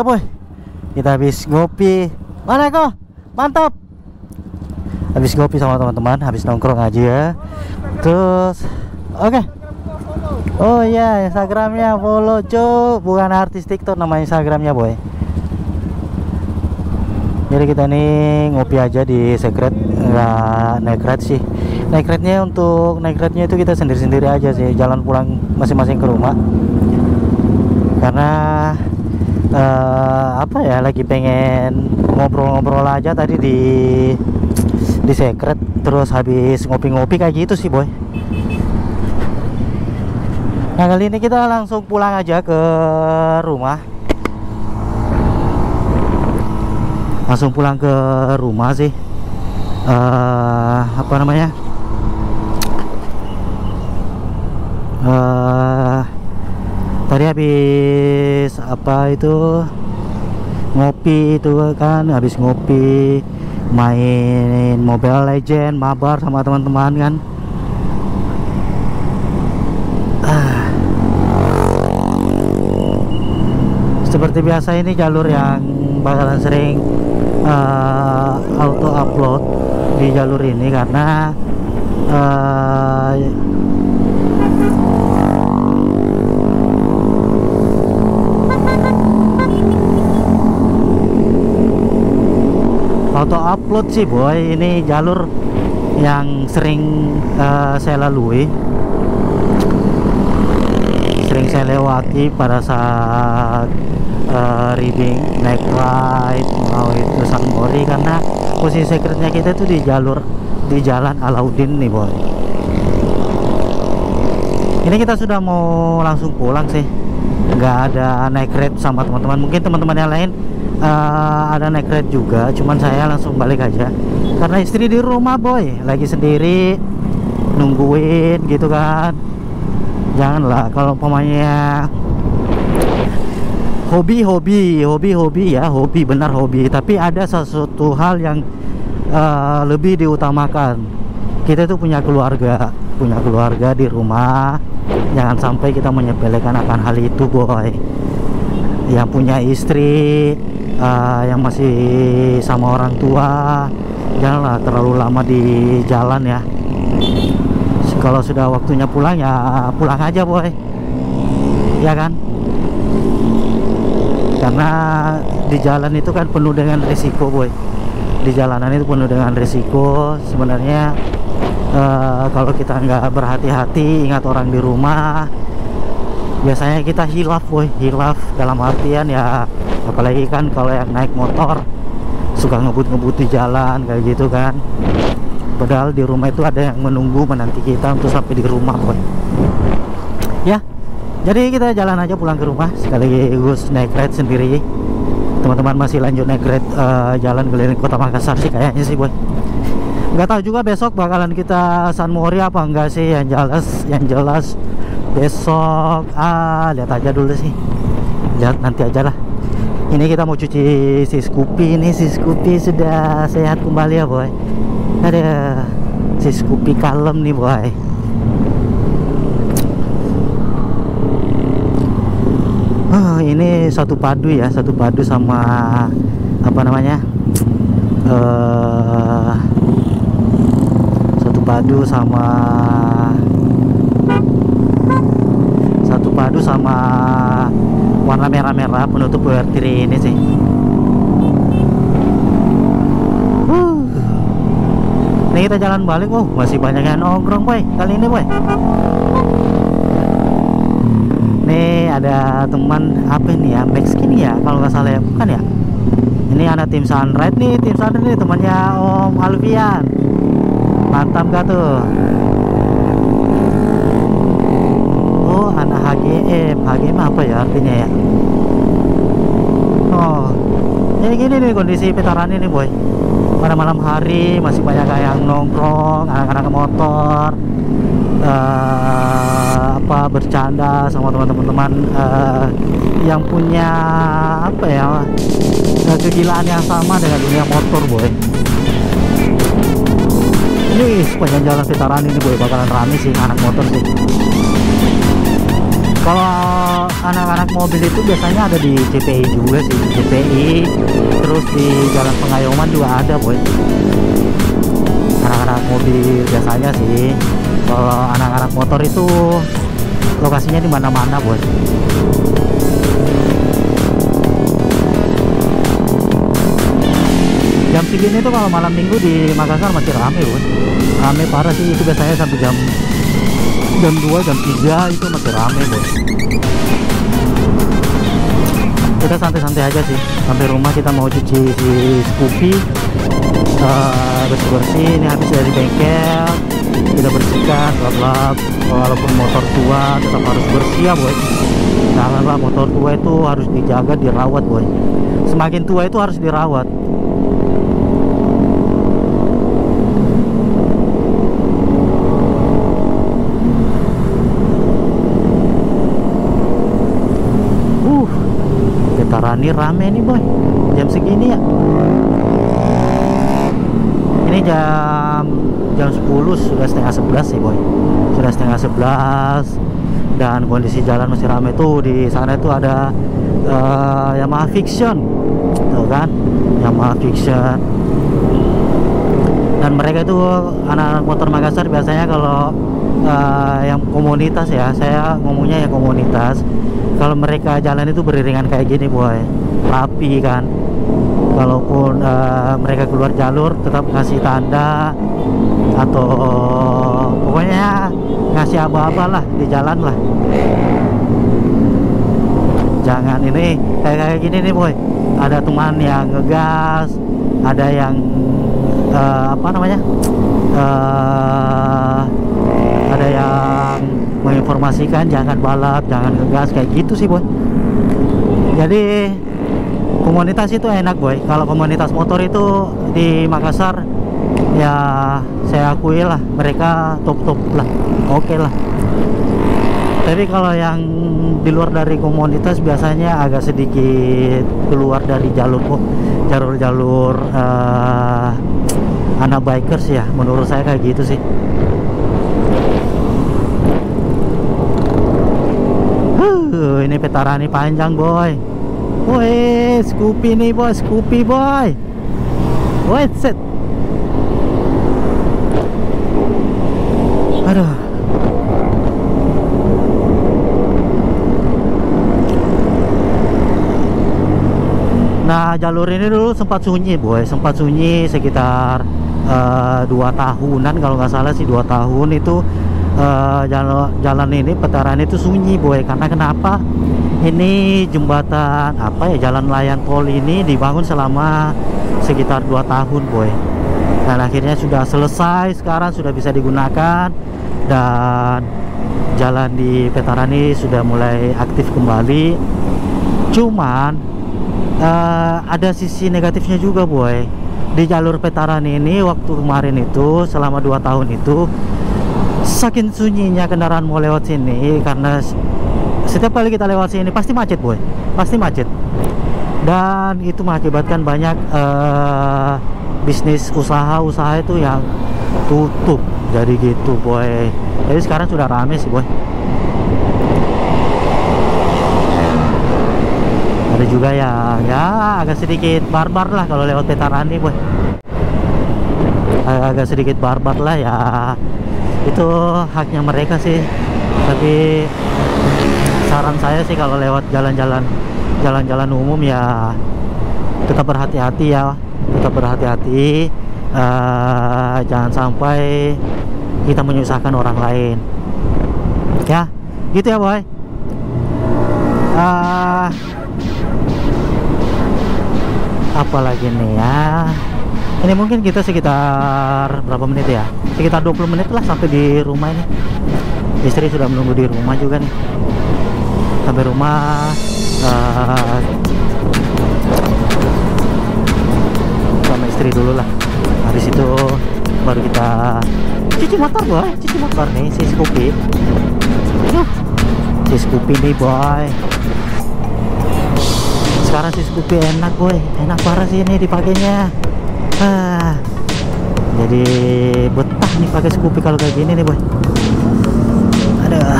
Oke boy, kita habis ngopi. Mana kok? Mantap. Habis ngopi sama teman-teman, habis nongkrong aja ya. Terus oke. Oh iya, Instagramnya follow cu. Bukan artis TikTok, nama Instagramnya boy. Jadi kita nih ngopi aja di Secret. Nggak naik ride sih. Naik ride-nya, untuk naik ride-nya itu kita sendiri-sendiri aja sih. Jalan pulang masing-masing ke rumah. Karena apa ya, lagi pengen ngobrol-ngobrol aja tadi di Secret. Terus habis ngopi-ngopi kayak gitu sih boy. Nah kali ini kita langsung pulang aja ke rumah. Langsung pulang ke rumah sih. Apa namanya, tadi habis apa itu, ngopi itu kan, habis ngopi main Mobile Legend, mabar sama teman-teman kan. Seperti biasa ini jalur yang bakalan sering auto upload di jalur ini karena auto upload sih boy. Ini jalur yang sering saya lalui, sering saya lewati pada saat riding, naik ride, mau itu Sunmori, karena posisi secretnya kita itu di jalan Alauddin nih boy. Ini kita sudah mau langsung pulang sih, nggak ada naik ride sama teman-teman. Mungkin teman-teman yang lain ada naik ride juga, cuman saya langsung balik aja karena istri di rumah boy, lagi sendiri nungguin gitu kan. Janganlah, kalau pemainnya hobi ya, hobi, benar hobi, tapi ada sesuatu hal yang lebih diutamakan. Kita itu punya keluarga di rumah. Jangan sampai kita menyepelekan akan hal itu boy. Yang punya istri, yang masih sama orang tua, janganlah terlalu lama di jalan ya. Kalau sudah waktunya pulang ya pulang aja boy, ya kan. Karena di jalan itu kan penuh dengan risiko boy. Di jalanan itu penuh dengan risiko. Sebenarnya kalau kita nggak berhati-hati, ingat orang di rumah, biasanya kita hilaf boy. Hilaf dalam artian ya, apalagi kan kalau yang naik motor suka ngebut-ngebut di jalan kayak gitu kan. Padahal di rumah itu ada yang menunggu, menanti kita untuk sampai di rumah boy. Ya, jadi kita jalan aja pulang ke rumah, sekaligus naik ride sendiri. Teman-teman masih lanjut naik ride jalan keliling kota Makassar sih kayaknya sih boy. Nggak tahu juga besok bakalan kita Sunmori apa enggak sih. Yang jelas besok lihat aja dulu sih, lihat nanti aja lah. Ini kita mau cuci si Scoopy. Ini si Scoopy sudah sehat kembali ya boy. Ada si Scoopy kalem nih boy. Ini satu padu ya, satu padu sama apa namanya, satu padu sama warna merah-merah penutup WR3 ini sih. Ini kita jalan balik. Masih banyak yang nongkrong boy kali ini boy. Nih ada teman apa ini ya, Mexican ya kalau nggak salah ya, bukan ya. Ini ada tim Sunride nih, temannya Om Alfian. Mantap gak tuh? Oh, anak HGM apa ya artinya ya? Oh, jadi gini nih kondisi petaran ini boy. Pada malam hari masih banyak yang nongkrong, anak-anak motor, bercanda sama teman-teman yang punya apa ya, kegilaan yang sama dengan dunia motor boy. Ini sepanjang jalan Veteran ini boy bakalan rame sih anak motor sih. Kalau anak-anak mobil itu biasanya ada di CPI juga sih, CPI, terus di Jalan Pengayoman juga ada boy. Anak-anak mobil biasanya sih. Kalau anak-anak motor itu lokasinya di mana-mana boy. Jam segini tuh kalau malam minggu di Makassar masih rame boy, rame parah sih. Itu biasanya sampai jam 2, jam 3 itu masih rame boy. Kita santai-santai aja sih. Sampai rumah kita mau cuci si Scoopy, bersih-bersih. Ini habis dari bengkel, kita bersihkan lap-lap. Walaupun motor tua tetap harus bersih ya boy. Janganlah motor tua itu harus dijaga, dirawat boy. Semakin tua itu harus dirawat. Vetarani rame nih boy, jam segini ya. Ini jam 10, sudah setengah 11 sih boy, sudah setengah 11. Dan kondisi jalan masih rame tuh. Di sana itu ada Yamaha Fiction tuh kan, Yamaha Fiction. Dan mereka itu anak-anak motor Makassar biasanya kalau yang komunitas ya, saya ngomongnya yang komunitas. Kalau mereka jalan itu beriringan kayak gini boy, rapi kan. Kalaupun mereka keluar jalur tetap ngasih tanda atau pokoknya ngasih aba-aba lah di jalan lah. Jangan ini kayak gini nih boy, ada teman yang ngegas, ada yang apa namanya, ada yang menginformasikan jangan balap, jangan ngegas kayak gitu sih boy. Jadi komunitas itu enak boy. Kalau komunitas motor itu di Makassar ya saya akui lah, mereka top lah, oke lah. Tapi kalau yang di luar dari komunitas biasanya agak sedikit keluar dari jalur anak bikers ya, menurut saya kayak gitu sih. Ini Vetarani panjang boy. Woi, Scoopy nih boy, Scoopy boy. Woi, set. Aduh. Nah, jalur ini dulu sempat sunyi boy, sempat sunyi sekitar 2 tahunan kalau nggak salah sih, 2 tahun itu. Jalan ini Vetarani itu sunyi boy. Karena kenapa? Ini jembatan apa ya, jalan layang tol ini dibangun selama sekitar 2 tahun boy. Dan akhirnya sudah selesai, sekarang sudah bisa digunakan. Dan jalan di Vetarani sudah mulai aktif kembali. Cuman ada sisi negatifnya juga boy. Di jalur Vetarani ini waktu kemarin itu selama 2 tahun itu saking sunyinya kendaraan mau lewat sini, karena setiap kali kita lewat sini pasti macet boy, pasti macet. Dan itu mengakibatkan banyak bisnis usaha itu yang tutup, jadi gitu boy. Jadi sekarang sudah rame sih boy. Ada juga yang ya agak sedikit barbar lah kalau lewat Vetarani boy, agak sedikit barbar lah ya. Itu haknya mereka sih. Tapi saran saya sih kalau lewat jalan-jalan umum ya tetap berhati-hati ya, tetap berhati-hati. Jangan sampai kita menyusahkan orang lain ya, gitu ya boy. Apalagi nih ya, ini mungkin kita sekitar berapa menit ya, sekitar 20 menit lah sampai di rumah ini. Istri sudah menunggu di rumah juga nih. Sampai rumah sama istri dulu lah. Habis itu baru kita cuci motor boy, cuci motor nih si Scoopy. Si Scoopy nih boy. Sekarang si Scoopy enak boy, enak parah sih ini dipakainya. Jadi betah nih pakai Scoopy kalau kayak gini nih boy. Aduh.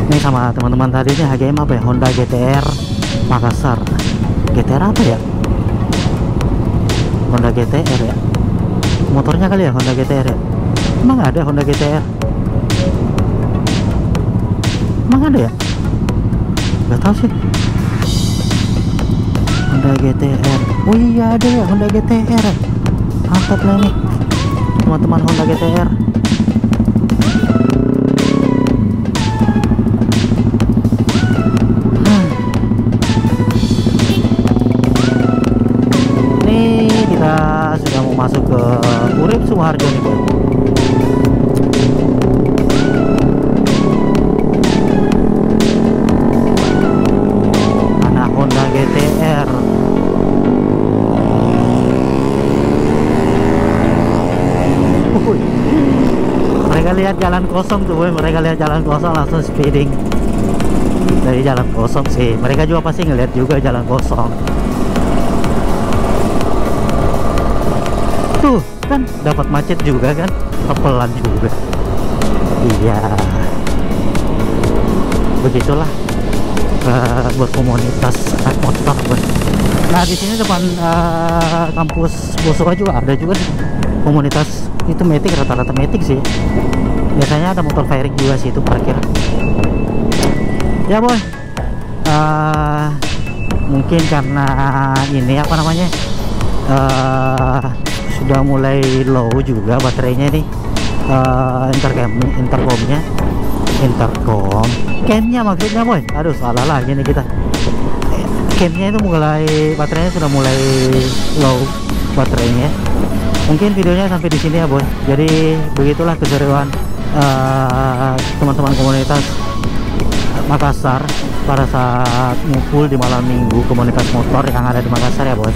Ini sama teman-teman tadi nih HGM apa ya, Honda GTR Makassar. GTR apa ya, Honda GTR ya, motornya kali ya Honda GTR ya. Emang ada Honda GTR? Emang ada ya? Gak tahu sih. Honda GTR, oh iya ada ya Honda GTR. Mantap lah nih teman-teman, Honda GTR. Ini kita sudah mau masuk ke Urip Sumoharjo nih bro. Anak Honda GTR. Mereka lihat jalan kosong tuh boy, mereka lihat jalan kosong langsung speeding dari jalan kosong sih. Mereka juga pasti ngeliat juga jalan kosong tuh kan, dapat macet juga kan, pelan juga. Iya, begitulah buat komunitas anak motor boy. Nah di sini depan kampus Bosowa juga ada juga nih, komunitas itu metik, rata-rata metik sih. Biasanya ada motor fairing juga sih itu parkir. Ya boy, mungkin karena ini apa namanya, sudah mulai low juga baterainya nih. Camnya maksudnya boy, aduh salah lagi nih kita. Camnya itu mulai, baterainya sudah mulai low baterainya. Mungkin videonya sampai di sini ya boy. Jadi begitulah keseruan teman-teman komunitas Makassar pada saat ngumpul di malam minggu, komunitas motor yang ada di Makassar ya boy.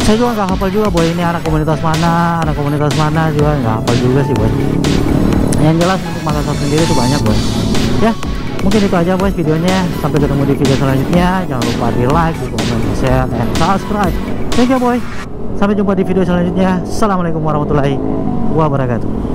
Saya juga nggak hafal juga boy, ini anak komunitas mana juga nggak hafal juga sih boy. Yang jelas untuk Makassar sendiri itu banyak boy. Ya mungkin itu aja boy videonya. Sampai ketemu di video selanjutnya. Jangan lupa di like, di komen, di share, dan subscribe. Thank you boy. Sampai jumpa di video selanjutnya. Assalamualaikum warahmatullahi wabarakatuh.